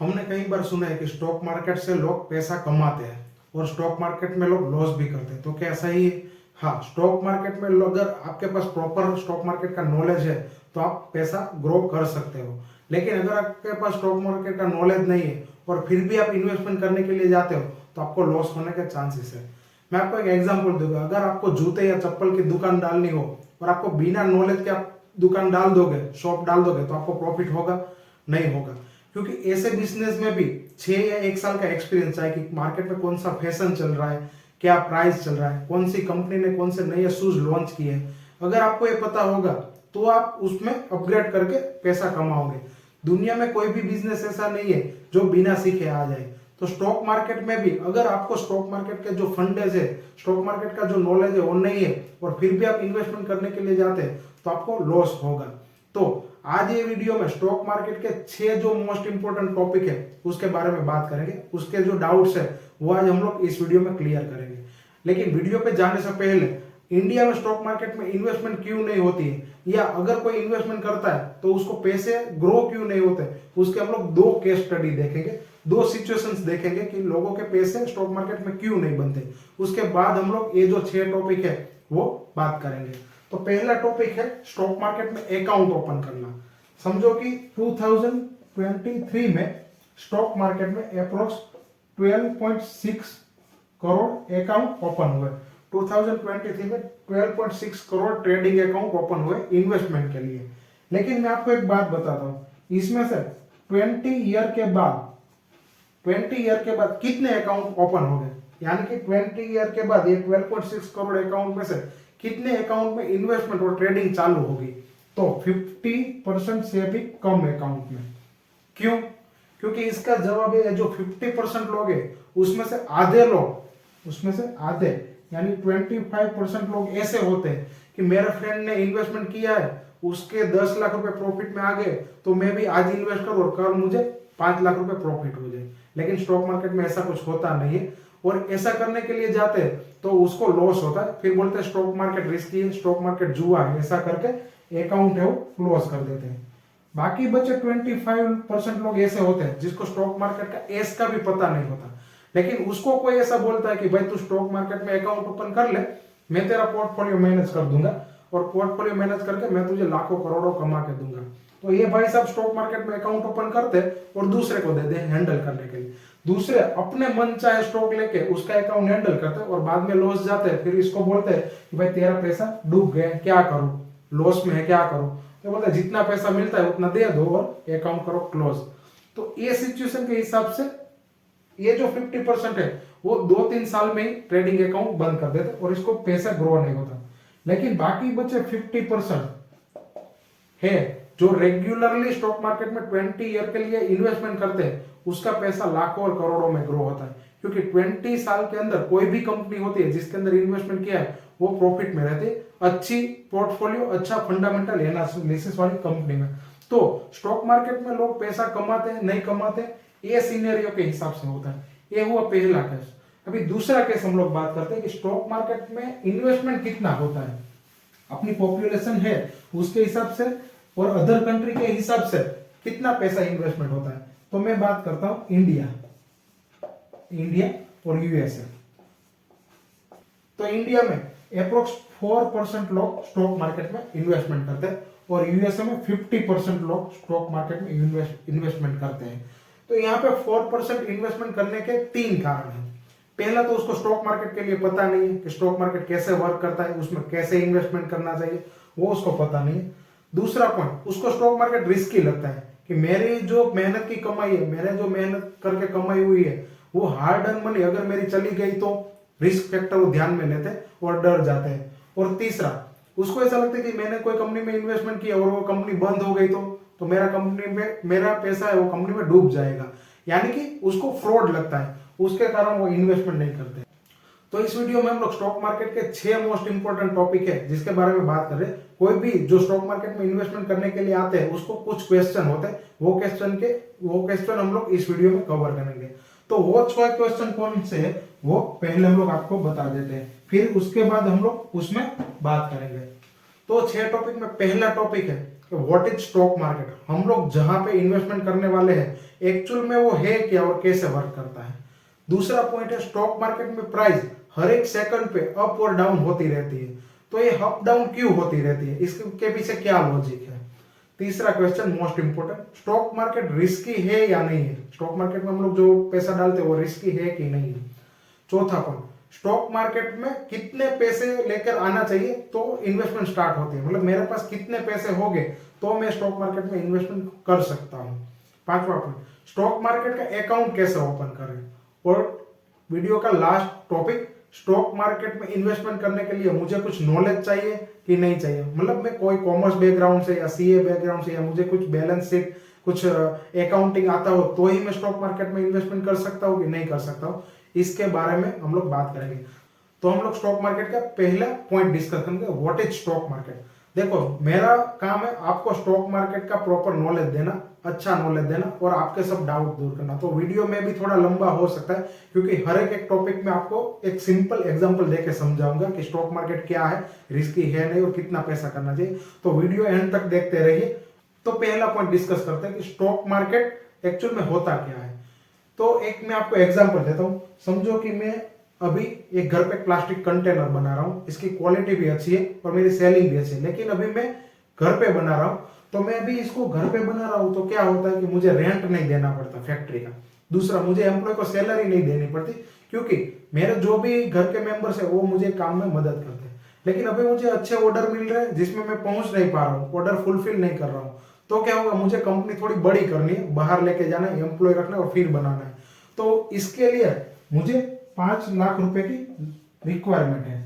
हमने कई बार सुना है कि स्टॉक मार्केट से लोग पैसा कमाते हैं और स्टॉक मार्केट में लोग लॉस भी करते हैं। तो क्या ऐसा ही है? हाँ, स्टॉक मार्केट में अगर आपके पास प्रॉपर स्टॉक मार्केट का नॉलेज है तो आप पैसा ग्रो कर सकते हो। लेकिन अगर आपके पास स्टॉक मार्केट का नॉलेज नहीं है और फिर भी आप इन्वेस्टमेंट करने के लिए जाते हो तो आपको लॉस होने के चांसेस है। मैं आपको एक एग्जांपल दूंगा। अगर आपको जूते या चप्पल की दुकान डालनी हो और आपको बिना नॉलेज के आप दुकान डाल दोगे, शॉप डाल दोगे, तो आपको प्रॉफिट होगा? नहीं होगा। क्योंकि ऐसे बिजनेस में भी 6 या 1 साल का एक्सपीरियंस चाहिए कि मार्केट में कौन सा फैशन चल रहा है, क्या प्राइस चल रहा है, कौन सी कंपनी ने कौन से नए शूज लॉन्च किए हैं। अगर आपको ये पता होगा तो आप उसमें अपग्रेड करके पैसा कमाओगे। दुनिया में कोई भी बिजनेस ऐसा नहीं है जो बिना सीखे आ जाए। तो स्टॉक मार्केट में भी अगर आपको स्टॉक मार्केट के जो फंडेज है, स्टॉक मार्केट का जो नॉलेज है वो नहीं है और फिर भी आप इन्वेस्टमेंट करने के लिए जाते हैं तो आपको लॉस होगा। तो आज ये वीडियो में स्टॉक मार्केट के 6 जो मोस्ट इंपोर्टेंट टॉपिक है उसके बारे में बात करेंगे। उसके जो डाउट्स है वो आज हम लोग इस वीडियो में क्लियर करेंगे। लेकिन वीडियो पे जाने से पहले इंडिया में स्टॉक मार्केट में इन्वेस्टमेंट क्यों नहीं होती है, या अगर कोई इन्वेस्टमेंट करता है तो उसको पैसे ग्रो क्यों नहीं होते, उसके हम लोग 2 केस स्टडी देखेंगे, 2 सिचुएशंस देखेंगे कि लोगों के पैसे स्टॉक मार्केट में क्यों नहीं बनते। उसके बाद हम लोग ये जो 6 टॉपिक है वो बात करेंगे। तो पहला टॉपिक है स्टॉक मार्केट में अकाउंट ओपन करना। समझो कि 2023 में स्टॉक मार्केट में अप्रोक्स 12.6 करोड़ अकाउंट ओपन हुए। 2023 में 12.6 करोड़ ट्रेडिंग अकाउंट ओपन हुए इन्वेस्टमेंट के लिए। लेकिन मैं आपको एक बात बताता हूं, इसमें से 20 ईयर के बाद कितने अकाउंट ओपन हो गए, यानी कि 20 ईयर के बाद ये 12.6 करोड़ अकाउंट में से कितने अकाउंट में इन्वेस्टमेंट और ट्रेडिंग चालू होगी? तो 50% से भी कम अकाउंट में। क्यों? क्योंकि इसका जवाब है जो 50% लोग हैं उसमें से आधे यानी 25% लोग ऐसे होते हैं कि मेरे फ्रेंड ने इन्वेस्टमेंट किया है, उसके 10 लाख रुपए प्रॉफिट में आ गए तो मैं भी आज इन्वेस्ट करूं और कल मुझे 5 लाख रुपए प्रॉफिट हो जाए। लेकिन स्टॉक मार्केट में ऐसा कुछ होता नहीं है और ऐसा करने के लिए जाते हैं तो उसको लॉस होता है। फिर बोलते हैं स्टॉक मार्केट रिस्की है, स्टॉक मार्केट जुआ है, ऐसा करके अकाउंट है वो क्लोज कर देते हैं। बाकी बचे 25% लोग ऐसे होते हैं जिसको स्टॉक मार्केट का एस का भी पता नहीं होता, लेकिन उसको कोई ऐसा बोलता है कि भाई तू स्टॉक मार्केट में अकाउंट ओपन कर ले, मैं तेरा पोर्टफोलियो मैनेज कर दूंगा और पोर्टफोलियो मैनेज करके मैं तुझे लाखों करोड़ों कमा के दूंगा। तो ये भाई साहब स्टॉक मार्केट में अकाउंट ओपन करते और दूसरे को दे दे हैंडल करने के लिए। दूसरे अपने मन चाहे स्टॉक लेके उसका अकाउंट हैंडल करते और बाद में लॉस जाते हैं। फिर इसको बोलते हैं कि भाई तेरा पैसा डूब गया, क्या करूं, लॉस में है, क्या करूं? तो बोलते हैं जितना पैसा मिलता है उतना दे दो और अकाउंट करो क्लोज। तो ये सिचुएशन के हिसाब से ये जो 50% है वो 2-3 साल में ही ट्रेडिंग अकाउंट बंद कर देते और इसको पैसा ग्रो नहीं होता। लेकिन बाकी बचे 50% है जो रेगुलरली स्टॉक मार्केट में 20 ईयर के लिए इन्वेस्टमेंट करते हैं, उसका पैसा लाखों और करोड़ों में ग्रो होता है। क्योंकि 20 साल के अंदर कोई भी कंपनी होती है जिसके अंदर इन्वेस्टमेंट किया है वो प्रॉफिट में रहती है, अच्छी पोर्टफोलियो, अच्छा फंडामेंटल एनालिसिस वाली कंपनी में। तो स्टॉक मार्केट में लोग पैसा कमाते हैं नहीं कमाते, ये सिनेरियो के हिसाब से होता है। ये हुआ पहला केस। अभी दूसरा केस हम लोग बात करते हैं कि स्टॉक मार्केट में इन्वेस्टमेंट कितना होता है। अपनी पॉपुलेशन है उसके हिसाब से और अदर कंट्री के हिसाब से कितना पैसा इन्वेस्टमेंट होता है। तो मैं बात करता हूं इंडिया और यूएसए। तो इंडिया में अप्रोक्स 4% लोग स्टॉक मार्केट में इन्वेस्टमेंट करते हैं और यूएसए में 50% लोग स्टॉक मार्केट में इन्वेस्टमेंट करते हैं। तो यहाँ पे 4% इन्वेस्टमेंट करने के 3 कारण हैं। पहला तो उसको स्टॉक मार्केट के लिए पता नहीं है कि स्टॉक मार्केट कैसे वर्क करता है, उसमें कैसे इन्वेस्टमेंट करना चाहिए, वो उसको पता नहीं है। दूसरा पॉइंट, उसको स्टॉक मार्केट रिस्की लगता है कि मेरी जो मेहनत की कमाई है, मैंने जो मेहनत करके कमाई हुई है वो हार्ड अर्न मनी अगर मेरी चली गई तो रिस्क फैक्टर वो ध्यान में लेते हैं और डर जाते हैं। और तीसरा, उसको ऐसा लगता है कि मैंने कोई कंपनी में इन्वेस्टमेंट किया और वो कंपनी बंद हो गई तो मेरा कंपनी में मेरा पैसा है वो कंपनी में डूब जाएगा, यानी कि उसको फ्रॉड लगता है, उसके कारण वो इन्वेस्टमेंट नहीं करते। तो इस वीडियो में हम लोग स्टॉक मार्केट के 6 मोस्ट इंपोर्टेंट टॉपिक है जिसके बारे में बात कर रहे हैं। कोई भी जो स्टॉक मार्केट में इन्वेस्टमेंट करने के लिए आते हैं उसको कुछ क्वेश्चन होते हैं, वो क्वेश्चन हम लोग इस वीडियो में कवर करेंगे। तो वो 6 क्वेश्चन कौन से है वो पहले हम लोग आपको बता देते हैं, फिर उसके बाद हम लोग उसमें बात करेंगे। तो 6 टॉपिक में पहला टॉपिक है कि व्हाट इज स्टॉक मार्केट, हम लोग जहां पे इन्वेस्टमेंट करने वाले हैं एक्चुअल में वो है क्या और कैसे वर्क करता है। दूसरा पॉइंट है स्टॉक मार्केट में प्राइस हर एक सेकंड पे अप और डाउन होती रहती है, तो ये अप डाउन क्यों होती रहती है, इसके पीछे क्या लॉजिक है। तीसरा question most important, stock market risky है या नहीं है, स्टॉक मार्केट में हम लोग जो पैसा डालते हैं वो रिस्की है कि नहीं है। चौथा पॉइंट, स्टॉक मार्केट में कितने पैसे लेकर आना चाहिए तो इन्वेस्टमेंट स्टार्ट होती है, मतलब मेरे पास कितने पैसे होंगे तो मैं स्टॉक मार्केट में इन्वेस्टमेंट कर सकता हूं। पांचवा पॉइंट, स्टॉक मार्केट का अकाउंट कैसे ओपन करें। और वीडियो का लास्ट टॉपिक, स्टॉक मार्केट में इन्वेस्टमेंट करने के लिए मुझे कुछ नॉलेज चाहिए कि नहीं चाहिए, मतलब मैं कोई कॉमर्स बैकग्राउंड से या सीए बैकग्राउंड से या मुझे कुछ बैलेंस शीट कुछ अकाउंटिंग आता हो तो ही मैं स्टॉक मार्केट में इन्वेस्टमेंट कर सकता हूँ कि नहीं कर सकता हूँ, इसके बारे में हम लोग बात करेंगे। तो हम लोग स्टॉक मार्केट का पहला पॉइंट डिस्कस करेंगे, व्हाट इज स्टॉक मार्केट। देखो मेरा काम है आपको स्टॉक मार्केट का प्रॉपर नॉलेज देना, अच्छा नॉलेज देना और आपके सब डाउट दूर करना। तो वीडियो में भी थोड़ा लंबा हो सकता है क्योंकि हर एक टॉपिक में आपको एक सिंपल एग्जांपल देके समझाऊंगा कि स्टॉक मार्केट क्या है, रिस्की है नहीं और कितना पैसा करना चाहिए। तो वीडियो एंड तक देखते रहिए। तो पहला पॉइंट डिस्कस करते हैं कि स्टॉक मार्केट एक्चुअल में होता क्या है। तो एक मैं आपको एग्जांपल देता हूं, समझो कि मैं अभी एक घर पे प्लास्टिक कंटेनर बना रहा हूं, इसकी क्वालिटी भी अच्छी है और मेरी सेलिंग भी अच्छी है, लेकिन अभी मैं घर पे बना रहा हूं। तो मैं अभी इसको घर पे बना रहा हूं तो क्या होता है कि मुझे रेंट नहीं देना पड़ता फैक्ट्री का। दूसरा, मुझे एम्प्लॉय को सैलरी नहीं देनी पड़ती क्योंकि मेरे जो भी घर के मेंबर्स है वो मुझे काम में मदद करते हैं। लेकिन अभी मुझे अच्छे ऑर्डर मिल रहे हैं जिसमें मैं पहुंच नहीं पा रहा हूँ, ऑर्डर फुलफिल नहीं कर रहा हूँ, तो क्या होगा, मुझे कंपनी थोड़ी बड़ी करनी है, बाहर लेके जाना है, एम्प्लॉय रखना है और फिर बनाना है। तो इसके लिए मुझे 5 लाख रुपए की रिक्वायरमेंट है,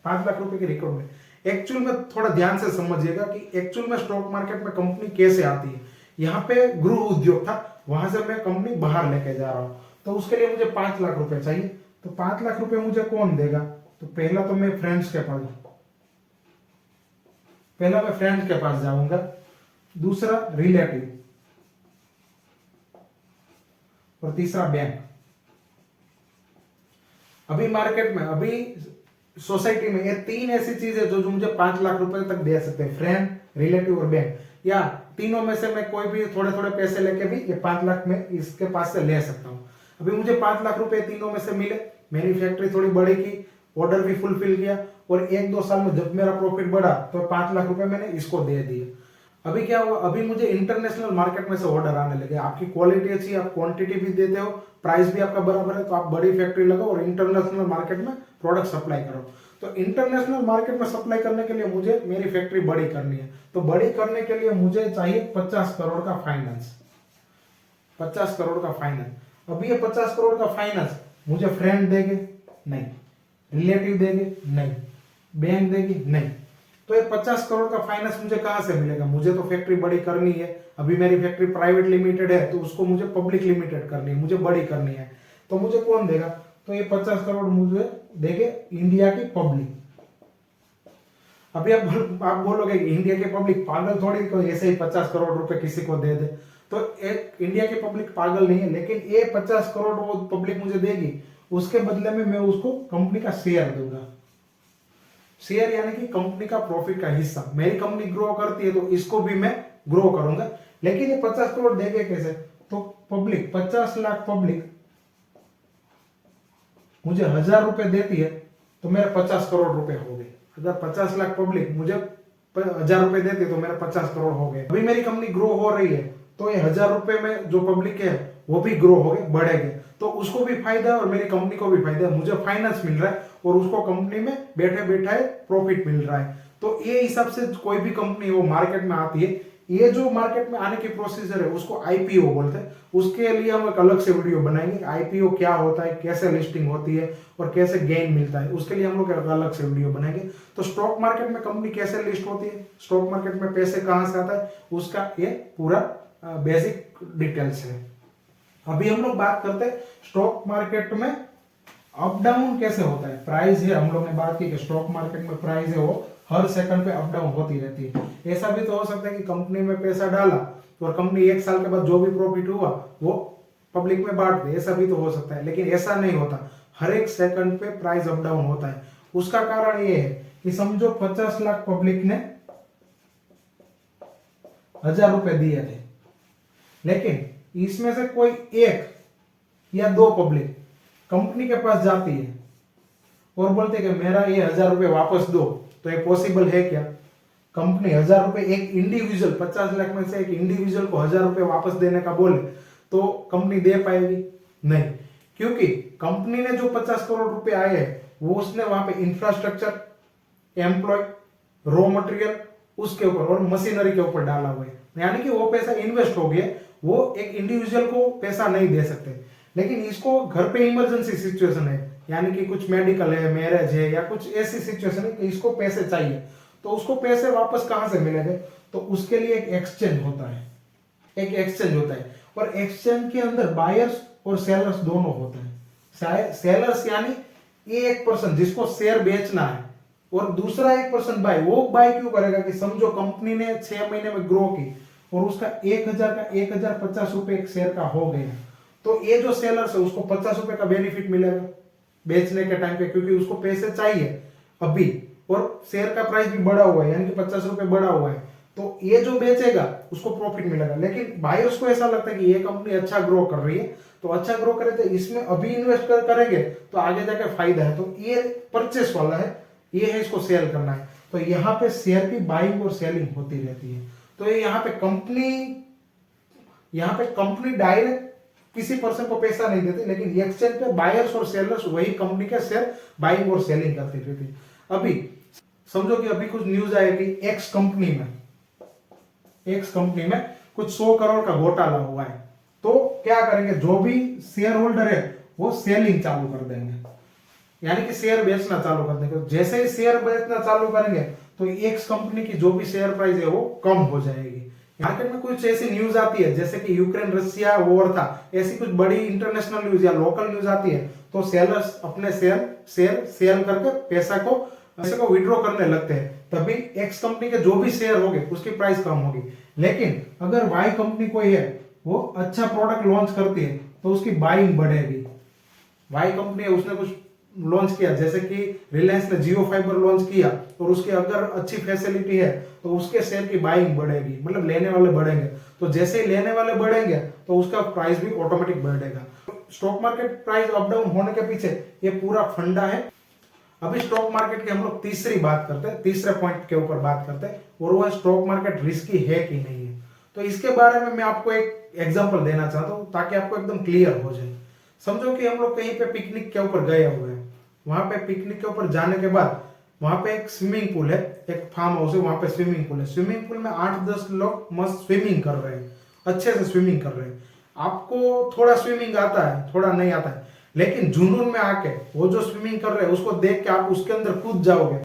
5 लाख रुपए की रिक्वायरमेंट। एक्चुअल में थोड़ा ध्यान से समझिएगा कि एक्चुअल में स्टॉक मार्केट में कंपनी कैसे आती है। यहाँ पे गृह उद्योग था, वहां से मैं कंपनी बाहर लेके जा रहा हूं, तो उसके लिए मुझे 5 लाख रुपए चाहिए। तो 5 लाख रुपए मुझे कौन देगा, तो पहला तो मैं फ्रेंड्स के पास जाऊंगा, दूसरा रिलेटिव और तीसरा बैंक। अभी मार्केट में, अभी सोसाइटी में ये तीन ऐसी चीजें जो मुझे 5 लाख रुपए तक दे सकते हैं, फ्रेंड, रिलेटिव और बैंक, या तीनों में से मैं कोई भी थोड़े थोड़े पैसे लेके भी ये 5 लाख में इसके पास से ले सकता हूं। अभी मुझे 5 लाख रुपए तीनों में से मिले, मेरी फैक्ट्री थोड़ी बड़ी की, ऑर्डर भी फुलफिल किया और 1-2 साल में जब मेरा प्रॉफिट बढ़ा तो 5 लाख रुपए मैंने इसको दे दिए। अभी क्या हुआ, अभी मुझे इंटरनेशनल मार्केट में से ऑर्डर आने लगे, आपकी क्वालिटी अच्छी है, आप क्वांटिटी भी देते हो, प्राइस भी आपका बराबर है, तो आप बड़ी फैक्ट्री लगाओ और इंटरनेशनल मार्केट में प्रोडक्ट सप्लाई करो। तो इंटरनेशनल मार्केट में सप्लाई करने के लिए मुझे मेरी फैक्ट्री बड़ी करनी है, तो बड़ी करने के लिए मुझे चाहिए 50 करोड़ का फाइनेंस, 50 करोड़ का फाइनेंस। अभी ये 50 करोड़ का फाइनेंस मुझे फ्रेंड देंगे नहीं, रिलेटिव देंगे नहीं, बैंक देगी नहीं, तो ये 50 करोड़ का फाइनेंस मुझे कहां से मिलेगा। मुझे तो फैक्ट्री बड़ी करनी है, अभी मेरी फैक्ट्री प्राइवेट लिमिटेड है तो उसको मुझे पब्लिक लिमिटेड करनी है, मुझे बड़ी करनी है, तो मुझे कौन देगा, तो ये 50 करोड़ मुझे देंगे इंडिया की पब्लिक। अभी आप बोलोगे इंडिया की पब्लिक पागल थोड़ी, तो ऐसे ही 50 करोड़ रुपए किसी को दे दे, तो एक इंडिया की पब्लिक पागल नहीं है, लेकिन ये 50 करोड़ वो पब्लिक मुझे देगी, उसके बदले में मैं उसको कंपनी का शेयर दूंगा। शेयर यानी कि कंपनी का प्रॉफिट का हिस्सा। मेरी कंपनी ग्रो करती है तो इसको भी मैं ग्रो करूंगा, लेकिन ये 50 करोड़ देंगे कैसे, तो पब्लिक 50 लाख पब्लिक मुझे 1000 रुपए देती है तो मेरे 50 करोड़ रुपए हो गए। अगर 50 लाख पब्लिक मुझे 1000 रुपए देती है तो मेरे 50 करोड़ हो गए। अभी मेरी कंपनी ग्रो हो रही है तो ये 1000 रुपए में जो पब्लिक है वो भी ग्रो हो गए, बढ़ेंगे, तो उसको भी फायदा है और मेरी कंपनी को भी फायदा है, मुझे फाइनेंस मिल रहा है और उसको कंपनी में बैठे बैठे प्रॉफिट मिल रहा है। तो ये हिसाब से कोई भी कंपनी वो मार्केट में आती है, ये जो मार्केट में आने की प्रोसीजर है उसको आईपीओ बोलते हैं। उसके लिए हम एक अलग से वीडियो बनाएंगे, आईपीओ क्या होता है, कैसे लिस्टिंग होती है और कैसे गेन मिलता है, उसके लिए हम लोग अलग से वीडियो बनाएंगे। तो स्टॉक मार्केट में कंपनी कैसे लिस्ट होती है, स्टॉक मार्केट में पैसे कहां से आता है, उसका ये पूरा बेसिक डिटेल्स है। अभी हम लोग बात करते हैं स्टॉक मार्केट में अप डाउन कैसे होता है। प्राइस है, हम लोग ने बात की कि स्टॉक मार्केट में प्राइस है वो हर सेकंड पे अप डाउन होती रहती है। ऐसा भी तो हो सकता है कि कंपनी में पैसा डाला और कंपनी 1 साल के बाद जो भी प्रॉफिट हुआ वो पब्लिक में बांट दे, ऐसा भी तो हो सकता है, लेकिन ऐसा नहीं होता। हर एक सेकंड पे प्राइस अप डाउन होता है। उसका कारण ये है कि समझो 50 लाख पब्लिक ने ₹1000 दिए थे, लेकिन इसमें से कोई एक या दो पब्लिक कंपनी के पास जाती है और बोलते कि मेरा ये ₹1000 वापस दो, तो ये पॉसिबल है क्या? कंपनी ₹1000 एक इंडिविजुअल 50 लाख में से एक इंडिविजुअल को ₹1000 वापस देने का बोले तो कंपनी दे पाएगी? नहीं, क्योंकि कंपनी ने जो 50 करोड़ रुपए आए हैं वो उसने वहां पे इंफ्रास्ट्रक्चर, एम्प्लॉय, रॉ मटेरियल उसके ऊपर और मशीनरी के ऊपर डाला हुआ है, यानी कि वो पैसा इन्वेस्ट हो गया। वो एक इंडिविजुअल को पैसा नहीं दे सकते, लेकिन इसको घर पे इमरजेंसी सिचुएशन है, यानी कि कुछ मेडिकल है, मैरिज है या कुछ ऐसी सिचुएशन है कि इसको पैसे चाहिए, तो उसको पैसे वापस कहां से मिलेंगे? तो उसके लिए एक एक्सचेंज होता है, एक एक्सचेंज होता है, और एक्सचेंज के अंदर बायर्स और सेलर्स दोनों होते हैं। सेलर्स यानी एक पर्सन जिसको शेयर बेचना है और दूसरा एक पर्सन बाय, वो बाय क्यों करेगा कि समझो कंपनी ने 6 महीने में ग्रो की और उसका 1000 का 1050 रुपए एक शेयर का हो गया, तो ये जो सेलर्स है उसको 50 रुपए का बेनिफिट मिलेगा बेचने के टाइम पे, क्योंकि उसको पैसे चाहिए अभी और शेयर का प्राइस भी बढ़ा हुआ है, यानी कि 50 रुपए बढ़ा हुआ है, तो ये जो बेचेगा उसको प्रॉफिट मिलेगा। लेकिन बायर्स को ऐसा लगता है कि ये कंपनी अच्छा ग्रो कर रही है, तो अच्छा ग्रो करे तो इसमें अभी इन्वेस्ट करेंगे तो आगे जाके फायदा है, तो ये परचेस वाला है, ये है इसको सेल करना है। तो यहाँ पे शेयर की बाइंग और सेलिंग होती रहती है। तो ये यहाँ पे कंपनी डायरेक्ट किसी पर्सन को पैसा नहीं देती, लेकिन एक्सचेंज पे बायर्स और सेलर्स वही कंपनी के शेयर बाइंग और सेलिंग करती रहती है। अभी समझो कि अभी कुछ न्यूज आए कि एक्स कंपनी में कुछ 100 करोड़ का घोटाला हुआ है, तो क्या करेंगे? जो भी शेयर होल्डर है वो सेलिंग चालू कर देंगे, यानी कि शेयर बेचना चालू कर देंगे। जैसे ही शेयर बेचना चालू करेंगे तो एक्स कंपनी की जो भी शेयर प्राइस है वो कम हो जाएगी। मार्केट में कुछ ऐसी न्यूज आती है जैसे कि यूक्रेन रशिया वॉर था, ऐसी कुछ बड़ी इंटरनेशनल न्यूज या लोकल न्यूज आती है, तो सेलर्स अपने शेयर सेल करके पैसे को विड्रॉ करने लगते हैं, तभी एक्स कंपनी के जो भी शेयर होंगे उसकी प्राइस कम होगी। लेकिन अगर वाई कंपनी कोई है वो अच्छा प्रोडक्ट लॉन्च करती है तो उसकी बाइंग बढ़ेगी। वाई कंपनी है उसने कुछ लॉन्च किया, जैसे कि रिलायंस ने जियो फाइबर लॉन्च किया और उसकी अगर अच्छी फैसिलिटी है तो उसके शेयर की बाइंग बढ़ेगी, मतलब लेने वाले बढ़ेंगे, तो जैसे ही लेने वाले बढ़ेंगे तो उसका प्राइस भी ऑटोमेटिक बढ़ेगा। Stock market price up down होने के पीछे ये पूरा फंडा है। अभी स्टॉक मार्केट की हम लोग तीसरे पॉइंट के ऊपर बात करते हैं, और वो स्टॉक मार्केट रिस्की है कि नहीं है। तो इसके बारे में मैं आपको एक एग्जांपल देना चाहता हूं ताकि आपको एकदम क्लियर हो जाए। समझो कि हम लोग कहीं पे पिकनिक के ऊपर गए हुए हैं, वहां पे पिकनिक के ऊपर जाने के बाद वहां पे एक स्विमिंग पूल है, एक फार्म हाउस है, वहां पे स्विमिंग पूल है। स्विमिंग पूल में 8-10 लोग मस्त स्विमिंग कर रहे हैं, अच्छे से स्विमिंग कर रहे हैं। आपको थोड़ा स्विमिंग आता है, थोड़ा नहीं आता है, लेकिन जुनून में आके वो जो स्विमिंग कर रहे हैं उसको देख के आप उसके अंदर कूद जाओगे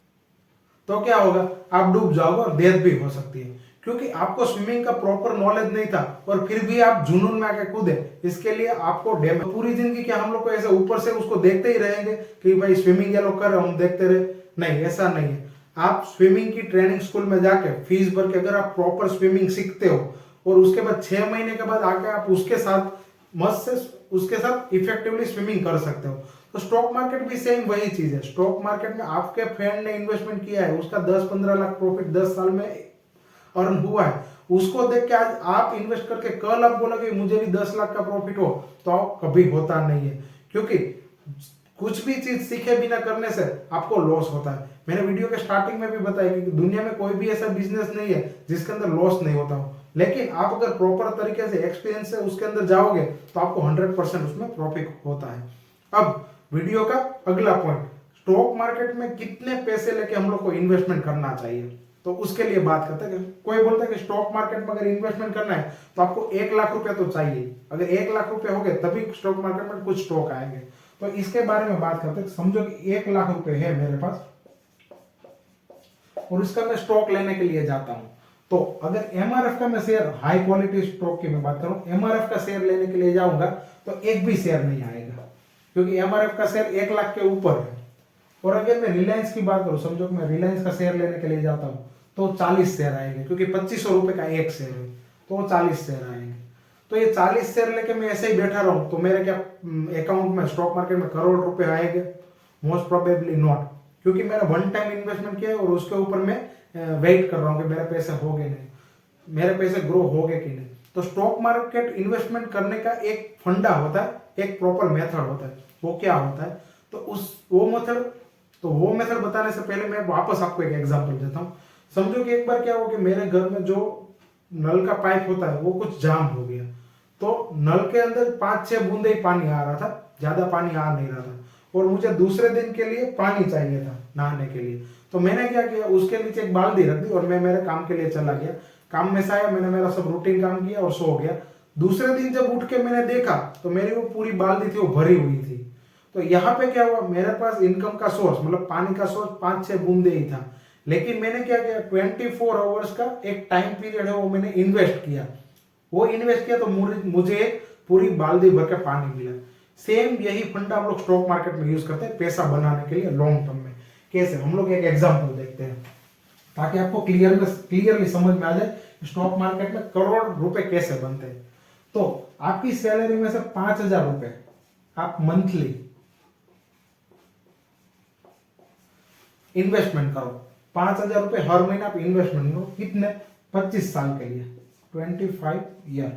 तो क्या होगा? आप डूब जाओगे और डेथ भी हो सकती है, क्योंकि आपको स्विमिंग का प्रॉपर नॉलेज नहीं था और फिर भी आप जुनून में आके कूदे। इसके लिए आपको डैमेज। पूरी जिंदगी क्या हम लोग को ऐसे ऊपर से उसको देखते ही रहेंगे कि भाई स्विमिंग ये लोग कर रहे हम देखते रहे? नहीं, ऐसा नहीं है। आप स्विमिंग की ट्रेनिंग स्कूल में जाके फीस भर के अगर आप प्रॉपर स्विमिंग सीखते हो और उसके बाद 6 महीने के बाद आके आप उसके साथ इफेक्टिवली स्विमिंग कर सकते हो। तो स्टॉक मार्केट भी सेम वही चीज है। स्टॉक मार्केट में आपके फ्रेंड ने इन्वेस्टमेंट किया है, उसका 10-15 लाख प्रॉफिट 10 साल में अर्न हुआ है, उसको देख के आज आप इन्वेस्ट करके कल आप बोलोगे मुझे भी 10 लाख का प्रॉफिट हो, तो कभी होता नहीं है, क्योंकि कुछ भी चीज सीखे बिना करने से आपको लॉस होता है। मैंने वीडियो के स्टार्टिंग में भी बताया कि दुनिया में कोई भी ऐसा बिजनेस नहीं है जिसके अंदर लॉस नहीं होता हो, लेकिन आप अगर प्रॉपर तरीके से एक्सपीरियंस से उसके अंदर जाओगे तो आपको 100% उसमें प्रॉफिट होता है। अब वीडियो का अगला पॉइंट, स्टॉक मार्केट में कितने पैसे लेके हम लोग को इन्वेस्टमेंट करना चाहिए, तो उसके लिए बात करते हैं। कोई बोलता है कि स्टॉक मार्केट में अगर इन्वेस्टमेंट करना है तो आपको 1 लाख रुपए तो चाहिए, अगर 1 लाख रुपए हो गए तभी स्टॉक मार्केट में कुछ स्टॉक आएंगे। तो इसके बारे में बात करते हैं। समझो कि 1 लाख रुपए है मेरे पास और इसका मैं स्टॉक लेने के लिए जाता हूं, तो अगर एमआरएफ का मैं शेयर, हाई क्वालिटी स्टॉक की मैं बात करूं, एमआरएफ का शेयर लेने के लिए जाऊंगा तो एक भी शेयर नहीं आएगा, क्योंकि एमआरएफ का शेयर 1 लाख के ऊपर है। और अगर मैं रिलायंस की बात करूं, समझो कि मैं रिलायंस का शेयर लेने के लिए जाता हूं तो 40 शेयर आएंगे, क्योंकि 2500 रुपए का एक शेयर है, तो 40 शेयर आएंगे। तो ये 40 शेयर लेके मैं ऐसे ही बैठा रहूं तो मेरे क्या अकाउंट में स्टॉक मार्केट में करोड़ रुपए आएंगे? मोस्ट प्रोबेबली नॉट, क्योंकि मैंने वन टाइम इन्वेस्टमेंट किया और उसके ऊपर मैं वेट कर रहा हूं कि मेरे पैसे हो गए नहीं। मेरे पैसे ग्रो हो गए कि नहीं। तो स्टॉक मार्केट इन्वेस्टमेंट करने का एक फंडा होता है, एक प्रॉपर मेथड होता है। वो क्या होता है, तो वो मेथड बताने से पहले मैं वापस आपको एक एग्जांपल देता हूँ। समझो कि एक बार क्या हो कि मेरे घर में जो नल का पाइप होता है वो कुछ जाम हो गया, तो नल के अंदर 5-6 बूंदे ही पानी आ रहा था, ज्यादा पानी आ नहीं रहा था, और मुझे दूसरे दिन के लिए पानी चाहिए था नहाने के लिए। तो मैंने क्या किया, उसके नीचे एक बाल्टी रख दी और मैं मेरे काम के लिए चला गया। काम में से आया, मैंने मेरा सब रूटीन काम किया और सो गया। दूसरे दिन जब उठ के मैंने देखा तो मेरी वो पूरी बाल्टी थी वो भरी हुई थी। तो यहाँ पे क्या हुआ, मेरे पास इनकम का सोर्स मतलब पानी का सोर्स 5-6 बूंदे ही था, लेकिन मैंने क्या किया, 24 आवर्स का एक टाइम पीरियड है वो मैंने इन्वेस्ट किया। तो मुझे पूरी बाल्टी भर के पानी मिला। सेम यही फंडा हम लोग स्टॉक मार्केट में यूज करते हैं पैसा बनाने के लिए लॉन्ग टर्म में। कैसे, हम लोग एक एग्जांपल देखते हैं ताकि आपको क्लियरली समझ में आ जाए स्टॉक मार्केट में करोड़ रुपए कैसे बनते हैं। तो आपकी सैलरी में से 5,000 रुपए आप मंथली इन्वेस्टमेंट करो। 5,000 रुपए हर महीने आप इन्वेस्टमेंट करो। कितने, 25 साल के लिए, 25 ईयर।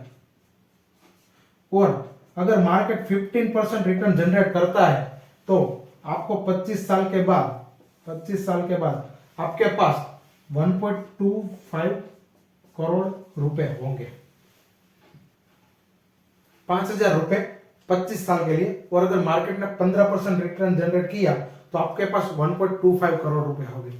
और अगर मार्केट 15% रिटर्न जनरेट करता है तो आपको 25 साल के बाद आपके पास 1.25 करोड़ रुपए होंगे। 5,000 रुपए 25 साल के लिए, और अगर मार्केट ने 15% रिटर्न जनरेट किया तो आपके पास 1.25 करोड़ रुपए हो गए।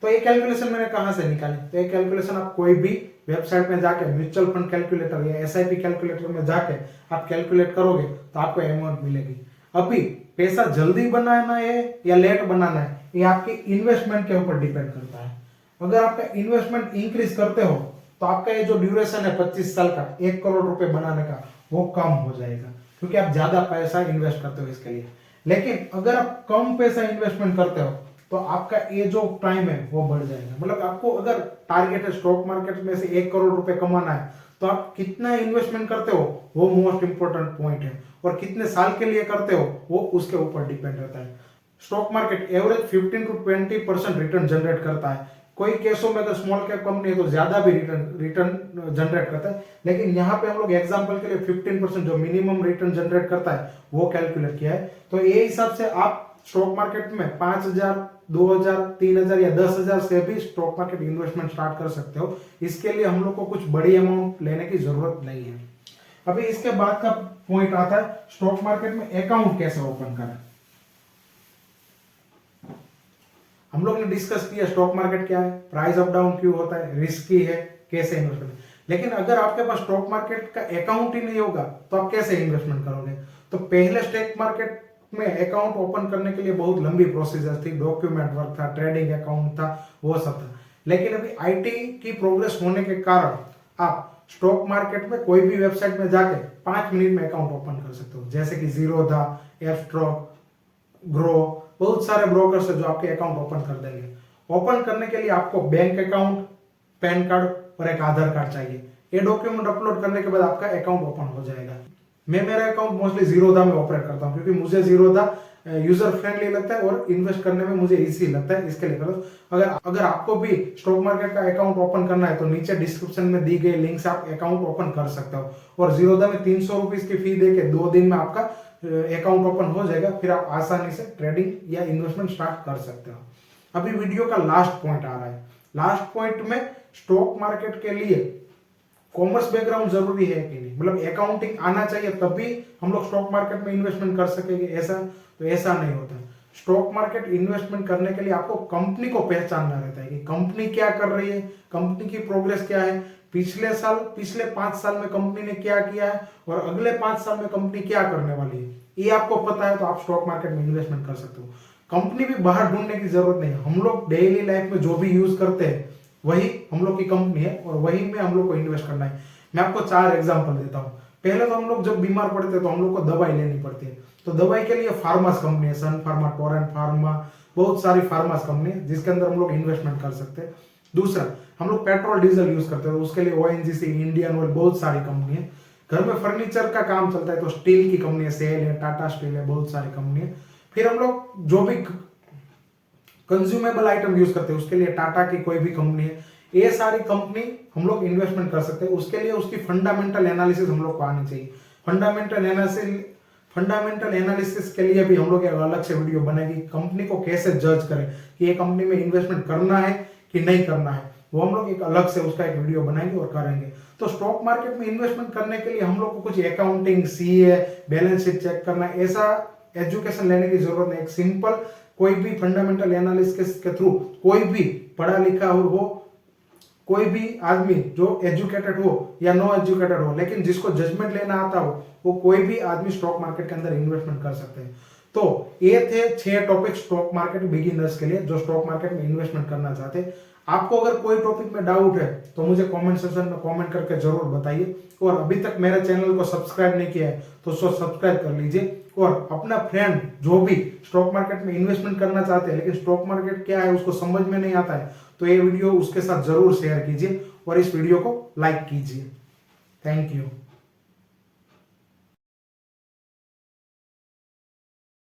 तो ये कैलकुलेशन मैंने कहां से निकाली, तो ये कैलकुलेशन आप कोई भी वेबसाइट में जाके म्यूचुअल फंड कैलकुलेटर या एसआईपी कैलकुलेटर में जाके आप कैलकुलेट करोगे तो आपको अमाउंट मिलेगी। अभी पैसा जल्दी बनाना है या लेट बनाना है, ये आपके इन्वेस्टमेंट के ऊपर डिपेंड करता है। अगर आपका इन्वेस्टमेंट इंक्रीज करते हो तो आपका ये जो ड्यूरेशन है 25 साल का 1 करोड़ रुपए बनाने का, वो कम हो जाएगा क्योंकि आप ज्यादा पैसा इन्वेस्ट करते हो इसके लिए। लेकिन अगर आप कम पैसा इन्वेस्टमेंट करते हो तो आपका ये जो टाइम है वो बढ़ जाएगा। मतलब आपको अगर टारगेट है स्टॉक मार्केट में से 1 करोड़ रुपए कमाना है तो आप कितना इन्वेस्टमेंट करते हो वो मोस्ट इंपोर्टेंट पॉइंट है, और कितने साल के लिए करते हो वो उसके ऊपर डिपेंड रहता है। Stock market average 15 to 20% return generate करता है। कोई केसों में अगर स्मॉल कैप कंपनी है तो ज्यादा भी रिटर्न जनरेट करता है, लेकिन यहाँ पे हम लोग एग्जांपल के लिए 15% जो मिनिमम रिटर्न जनरेट करता है वो कैलकुलेट किया है। तो ये हिसाब से आप स्टॉक मार्केट में 5,000, 2,000, 3,000 या 10,000 से भी स्टॉक मार्केट इन्वेस्टमेंट स्टार्ट कर सकते हो। इसके लिए हम लोग को कुछ बड़ी अमाउंट लेने की जरूरत नहीं है। अभी इसके बाद का पॉइंट आता है स्टॉक मार्केट में अकाउंट कैसे ओपन करें। हम लोग ने डिस्कस किया स्टॉक मार्केट क्या है, प्राइस अप डाउन क्यों होता है, रिस्की है, कैसे इन्वेस्टमेंट। लेकिन अगर आपके पास स्टॉक मार्केट का अकाउंट ही नहीं होगा तो आप कैसे इन्वेस्टमेंट करोगे। तो पहले स्टॉक मार्केट में अकाउंट ओपन करने के लिए बहुत लंबी प्रोसीजर थी, डॉक्यूमेंट वर्क था, ट्रेडिंग अकाउंट था, वो सब था। लेकिन अभी आईटी की प्रोग्रेस होने के कारण आप स्टॉक मार्केट में कोई भी वेबसाइट में जाके 5 मिनट में अकाउंट ओपन कर सकते हो, जैसे कि जीरोधा, एफस्ट्रॉक, ग्रो, बहुत सारे ब्रोकर्स है जो आपके अकाउंट ओपन कर देंगे। ओपन करने के लिए आपको बैंक अकाउंट, पैन कार्ड और एक आधार कार्ड चाहिए। ये डॉक्यूमेंट अपलोड करने के बाद आपका अकाउंट ओपन हो जाएगा। मैं मेरा अकाउंट मोस्टली जीरोधा में ऑपरेट करता हूँ क्योंकि मुझे जीरोधा यूजर फ्रेंडली लगता है और इन्वेस्ट करने में मुझे इजी लगता है, इसके लिए करो। अगर आपको भी स्टॉक मार्केट का अकाउंट ओपन करना है तो नीचे डिस्क्रिप्शन में दी गई लिंक से आप अकाउंट ओपन कर सकते हो, और जीरोधा में 300 रुपीज की फी देके 2 दिन में आपका अकाउंट ओपन हो जाएगा। फिर आप आसानी से ट्रेडिंग या इन्वेस्टमेंट स्टार्ट कर सकते हो। अभी वीडियो का लास्ट पॉइंट आ रहा है। लास्ट पॉइंट में स्टॉक मार्केट के लिए कॉमर्स बैकग्राउंड जरूरी है कि नहीं, मतलब अकाउंटिंग आना चाहिए तभी हम लोग स्टॉक मार्केट में इन्वेस्टमेंट कर सकेंगे, ऐसा नहीं होता। स्टॉक मार्केट इन्वेस्टमेंट करने के लिए आपको कंपनी को पहचानना रहता है कि कंपनी क्या कर रही है, कंपनी की प्रोग्रेस क्या है, पिछले 5 साल में कंपनी ने क्या किया है और अगले 5 साल में कंपनी क्या करने वाली है, ये आपको पता है तो आप स्टॉक मार्केट में इन्वेस्टमेंट कर सकते हो। कंपनी भी बाहर ढूंढने की जरूरत नहीं है। हम लोग डेली लाइफ में जो भी यूज करते हैं वही हम लोग की कंपनी है और वही में हम लोग को इन्वेस्ट करना है। मैं आपको 4 एग्जांपल देता हूँ। पहले तो हम लोग जब बीमार पड़ते हैं तो हम लोग को दवाई लेनी पड़ती है, तो दवाई के लिए फार्मास कंपनी है, सन फार्मा, टोरेंट फार्मा, बहुत सारी फार्मास कंपनी है जिसके अंदर हम लोग इन्वेस्टमेंट कर सकते हैं। दूसरा, हम लोग पेट्रोल डीजल यूज करते हैं तो उसके लिए ओएनजीसी, इंडियन ऑयल, बहुत सारी कंपनी है। घर में फर्नीचर का काम चलता है तो स्टील की कंपनी है, सेल है, टाटा स्टील है, बहुत सारी कंपनी है। फिर हम लोग जो भी कंज्यूमेबल आइटम यूज करते हैं उसके लिए टाटा की कोई भी कंपनी है, ये सारी कंपनी हम लोग इन्वेस्टमेंट कर सकते हैं। उसके लिए उसकी फंडामेंटल एनालिसिस हम लोग को आनी चाहिए। फंडामेंटल एनालिसिस के लिए भी हम लोग एक अलग से वीडियो बनाएंगे, कंपनी को कैसे जज करें कि ये कंपनी में इन्वेस्टमेंट करना है कि नहीं करना है, वो हम लोग एक अलग से उसका एक वीडियो बनाएंगे और करेंगे। तो स्टॉक मार्केट में इन्वेस्टमेंट करने के लिए हम लोग को कुछ accounting, CA, balance sheet check करना, ऐसा एजुकेशन लेने की जरूरत नहीं। एक सिंपल कोई भी फंडामेंटल एनालिसिस के थ्रू कोई भी पढ़ा लिखा हो, कोई भी आदमी जो एजुकेटेड हो या नो एजुकेटेड हो, लेकिन जिसको जजमेंट लेना आता हो, वो कोई भी आदमी स्टॉक मार्केट के अंदर इन्वेस्टमेंट कर सकते हैं। तो ये थे 6 टॉपिक स्टॉक मार्केट बिगिनर्स के लिए जो स्टॉक मार्केट में इन्वेस्टमेंट करना चाहते हैं। आपको अगर कोई टॉपिक में डाउट है तो मुझे कमेंट सेक्शन में कमेंट करके जरूर बताइए। और अभी तक मेरे चैनल को सब्सक्राइब नहीं किया है तो उसको सब्सक्राइब कर लीजिए। और अपना फ्रेंड जो भी स्टॉक मार्केट में इन्वेस्टमेंट करना चाहते हैं लेकिन स्टॉक मार्केट क्या है उसको समझ में नहीं आता है, तो ये वीडियो उसके साथ जरूर शेयर कीजिए और इस वीडियो को लाइक कीजिए। Thank you.